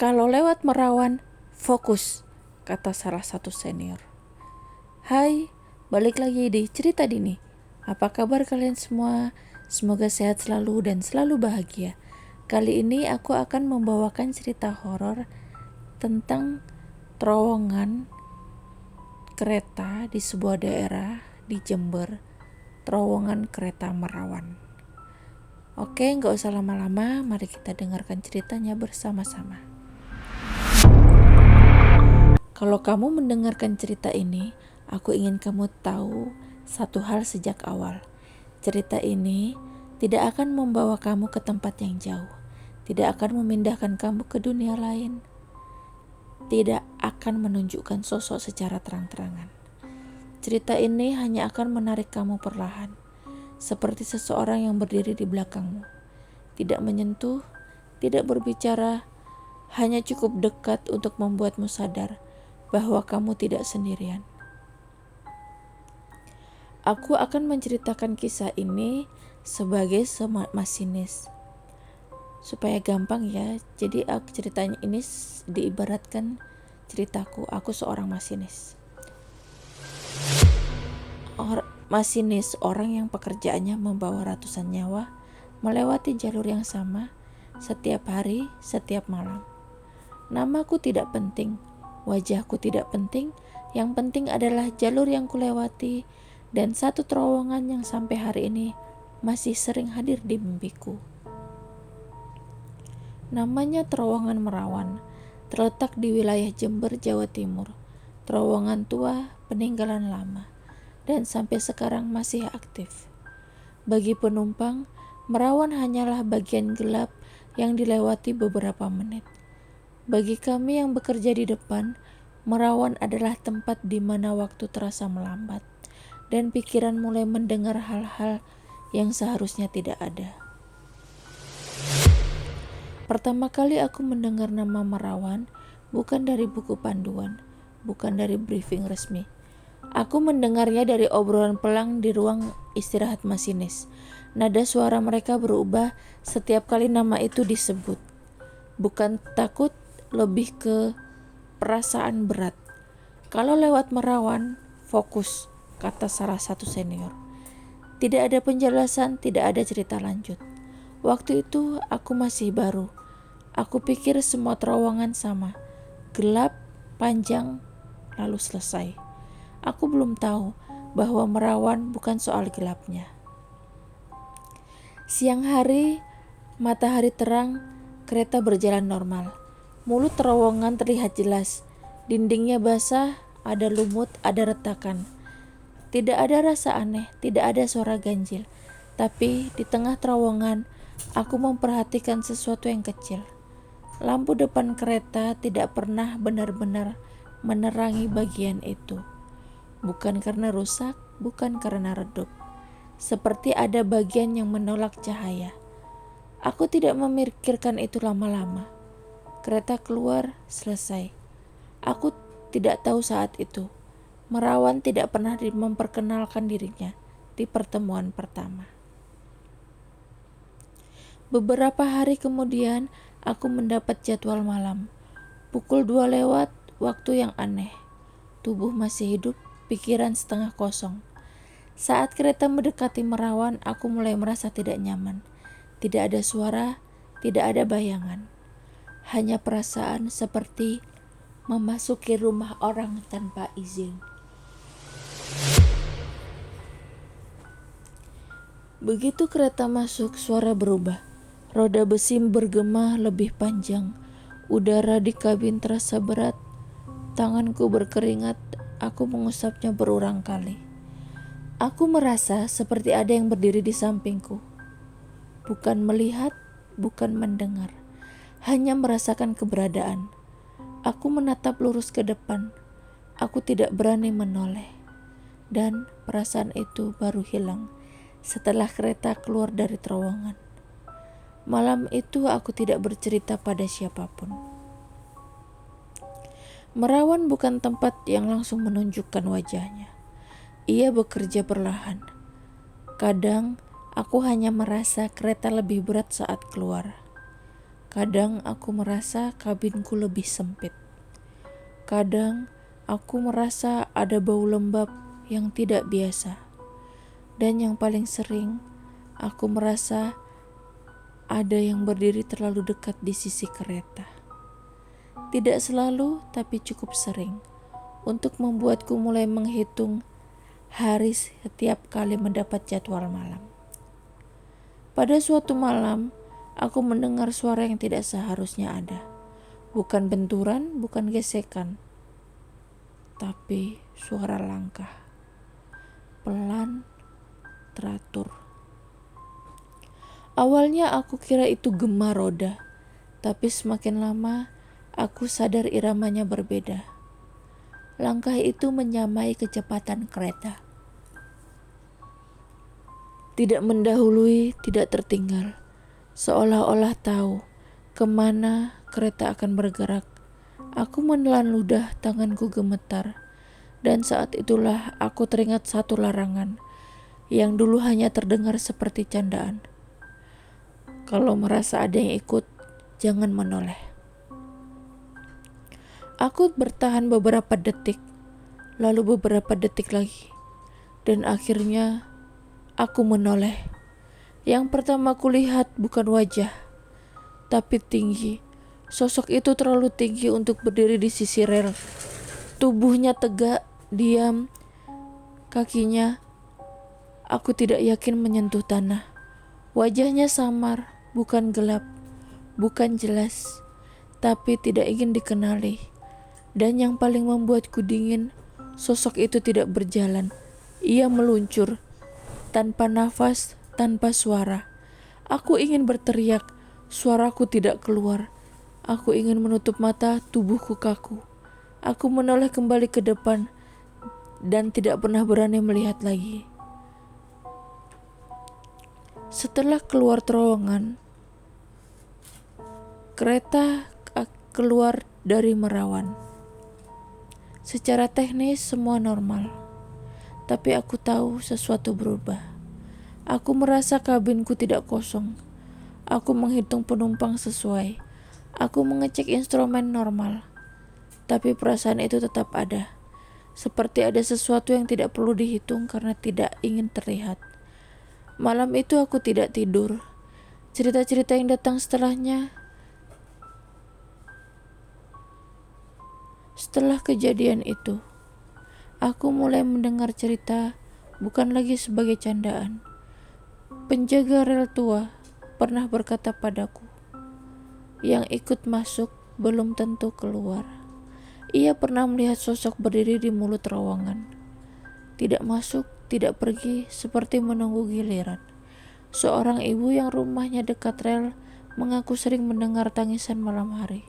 Kalau lewat Merawan, fokus, kata salah satu senior. Hai, balik lagi di Cerita Dini. Apa kabar kalian semua? Semoga sehat selalu dan selalu bahagia. Kali ini aku akan membawakan cerita horor tentang terowongan kereta di sebuah daerah di Jember, terowongan kereta Merawan. Oke, gak usah lama-lama, mari kita dengarkan ceritanya bersama-sama. Kalau kamu mendengarkan cerita ini, aku ingin kamu tahu satu hal sejak awal. Cerita ini tidak akan membawa kamu ke tempat yang jauh, tidak akan memindahkan kamu ke dunia lain, tidak akan menunjukkan sosok secara terang-terangan. Cerita ini hanya akan menarik kamu perlahan, seperti seseorang yang berdiri di belakangmu, tidak menyentuh, tidak berbicara, hanya cukup dekat untuk membuatmu sadar bahwa kamu tidak sendirian. Aku akan menceritakan kisah ini sebagai masinis, supaya gampang ya. Jadi ceritanya ini diibaratkan ceritaku, aku seorang masinis. Masinis, orang yang pekerjaannya membawa ratusan nyawa melewati jalur yang sama setiap hari, setiap malam. Namaku tidak penting, wajahku tidak penting, yang penting adalah jalur yang kulewati dan satu terowongan yang sampai hari ini masih sering hadir di mimpiku. Namanya terowongan Merawan, terletak di wilayah Jember, Jawa Timur. Terowongan tua, peninggalan lama, dan sampai sekarang masih aktif. Bagi penumpang, Merawan hanyalah bagian gelap yang dilewati beberapa menit. Bagi kami yang bekerja di depan, Merawan adalah tempat di mana waktu terasa melambat dan pikiran mulai mendengar hal-hal yang seharusnya tidak ada. Pertama kali aku mendengar nama Merawan bukan dari buku panduan, bukan dari briefing resmi. Aku mendengarnya dari obrolan pelang di ruang istirahat masinis. Nada suara mereka berubah setiap kali nama itu disebut. Bukan takut, lebih ke perasaan berat. Kalau lewat Merawan, fokus, kata salah satu senior. Tidak ada penjelasan, tidak ada cerita lanjut. Waktu itu aku masih baru. Aku pikir semua terowongan sama, gelap, panjang, lalu selesai. Aku belum tahu bahwa Merawan bukan soal gelapnya. Siang hari, matahari terang, kereta berjalan normal. Mulut terowongan terlihat jelas. Dindingnya basah, ada lumut, ada retakan. Tidak ada rasa aneh, tidak ada suara ganjil. Tapi di tengah terowongan, aku memperhatikan sesuatu yang kecil. Lampu depan kereta tidak pernah benar-benar menerangi bagian itu. Bukan karena rusak, bukan karena redup. Seperti ada bagian yang menolak cahaya. Aku tidak memikirkan itu lama-lama. Kereta keluar, selesai. Aku tidak tahu saat itu. Merawan tidak pernah memperkenalkan dirinya di pertemuan pertama. Beberapa hari kemudian, aku mendapat jadwal malam. Pukul 2 lewat, waktu yang aneh. Tubuh masih hidup, pikiran setengah kosong. Saat kereta mendekati Merawan, aku mulai merasa tidak nyaman. Tidak ada suara, tidak ada bayangan. Hanya perasaan seperti memasuki rumah orang tanpa izin. Begitu kereta masuk, suara berubah. Roda besi bergema lebih panjang. Udara di kabin terasa berat. Tanganku berkeringat, aku mengusapnya berulang kali. Aku merasa seperti ada yang berdiri di sampingku. Bukan melihat, bukan mendengar. Hanya merasakan keberadaan. Aku menatap lurus ke depan. Aku tidak berani menoleh. Dan perasaan itu baru hilang setelah kereta keluar dari terowongan. Malam itu aku tidak bercerita pada siapapun. Merawan bukan tempat yang langsung menunjukkan wajahnya. Ia bekerja perlahan. Kadang aku hanya merasa kereta lebih berat saat keluar. Kadang aku merasa kabinku lebih sempit. Kadang aku merasa ada bau lembab yang tidak biasa. Dan yang paling sering, aku merasa ada yang berdiri terlalu dekat di sisi kereta. Tidak selalu, tapi cukup sering, untuk membuatku mulai menghitung hari setiap kali mendapat jadwal malam. Pada suatu malam, aku mendengar suara yang tidak seharusnya ada. Bukan benturan, bukan gesekan, tapi suara langkah. Pelan, teratur. Awalnya aku kira itu gema roda, tapi semakin lama aku sadar iramanya berbeda. Langkah itu menyamai kecepatan kereta. Tidak mendahului, tidak tertinggal. Seolah-olah tahu kemana kereta akan bergerak. Aku menelan ludah, tanganku gemetar. Dan saat itulah aku teringat satu larangan yang dulu hanya terdengar seperti candaan. Kalau merasa ada yang ikut, jangan menoleh. Aku bertahan beberapa detik, lalu beberapa detik lagi. Dan akhirnya aku menoleh. Yang pertama kulihat bukan wajah, tapi tinggi. Sosok itu terlalu tinggi untuk berdiri di sisi rel. Tubuhnya tegak, diam. Kakinya, aku tidak yakin menyentuh tanah. Wajahnya samar, bukan gelap, bukan jelas, tapi tidak ingin dikenali. Dan yang paling membuatku dingin, sosok itu tidak berjalan. Ia meluncur, tanpa nafas, tanpa suara. Aku ingin berteriak, suaraku tidak keluar. Aku ingin menutup mata, tubuhku kaku. Aku menoleh kembali ke depan dan tidak pernah berani melihat lagi. Setelah keluar terowongan, kereta keluar dari Merawan. Secara teknis semua normal, tapi aku tahu sesuatu berubah. Aku merasa kabinku tidak kosong. Aku menghitung penumpang sesuai. Aku mengecek instrumen normal. Tapi perasaan itu tetap ada. Seperti ada sesuatu yang tidak perlu dihitung karena tidak ingin terlihat. Malam itu aku tidak tidur. Cerita-cerita yang datang setelah kejadian itu, aku mulai mendengar cerita bukan lagi sebagai candaan. Penjaga rel tua pernah berkata padaku, yang ikut masuk belum tentu keluar. Ia pernah melihat sosok berdiri di mulut terowongan. Tidak masuk, tidak pergi, seperti menunggu giliran. Seorang ibu yang rumahnya dekat rel mengaku sering mendengar tangisan malam hari.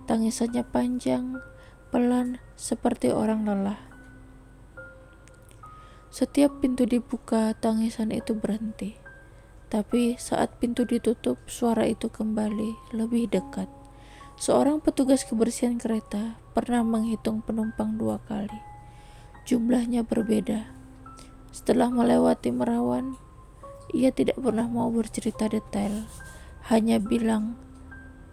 Tangisannya panjang, pelan, seperti orang lelah. Setiap pintu dibuka, tangisan itu berhenti. Tapi saat pintu ditutup, suara itu kembali, lebih dekat. Seorang petugas kebersihan kereta pernah menghitung penumpang 2 kali. Jumlahnya berbeda. Setelah melewati Merawan, ia tidak pernah mau bercerita detail. Hanya bilang,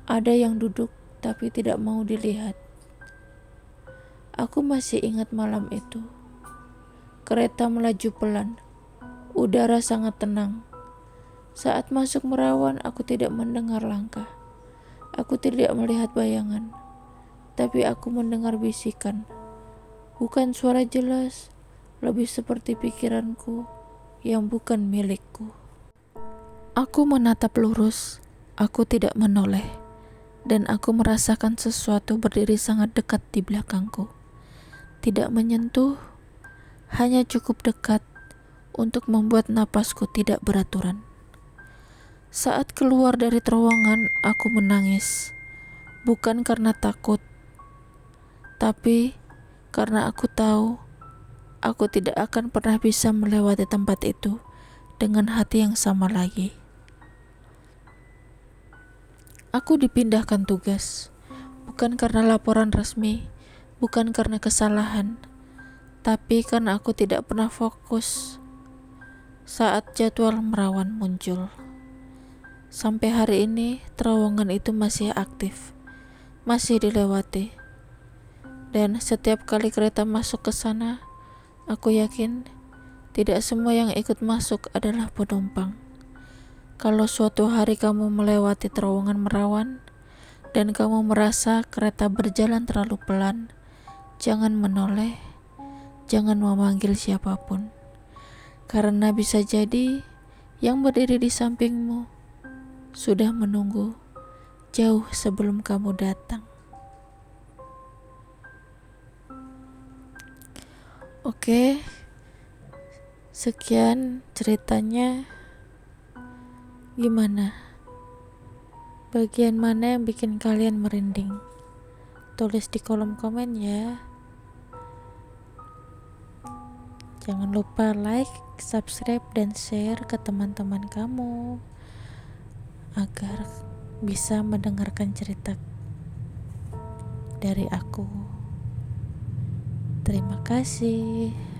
ada yang duduk tapi tidak mau dilihat. Aku masih ingat malam itu. Kereta melaju pelan. Udara sangat tenang. Saat masuk Merawan, aku tidak mendengar langkah. Aku tidak melihat bayangan. Tapi aku mendengar bisikan. Bukan suara jelas, lebih seperti pikiranku yang bukan milikku. Aku menatap lurus. Aku tidak menoleh. Dan aku merasakan sesuatu berdiri sangat dekat di belakangku. Tidak menyentuh, hanya cukup dekat untuk membuat napasku tidak beraturan. Saat keluar dari terowongan, aku menangis. Bukan karena takut, tapi karena aku tahu aku tidak akan pernah bisa melewati tempat itu dengan hati yang sama lagi. Aku dipindahkan tugas, bukan karena laporan resmi, bukan karena kesalahan, tapi karena aku tidak pernah fokus saat jadwal Merawan muncul. Sampai hari ini terowongan itu masih aktif, masih dilewati. Dan setiap kali kereta masuk ke sana, aku yakin tidak semua yang ikut masuk adalah penumpang. Kalau suatu hari kamu melewati terowongan Merawan dan kamu merasa kereta berjalan terlalu pelan, jangan menoleh, jangan memanggil siapapun. Karena bisa jadi yang berdiri di sampingmu sudah menunggu jauh sebelum kamu datang. Oke, sekian ceritanya. Gimana? Bagian mana yang bikin kalian merinding? Tulis di kolom komen ya. Jangan lupa like, subscribe, dan share ke teman-teman kamu agar bisa mendengarkan cerita dari aku. Terima kasih.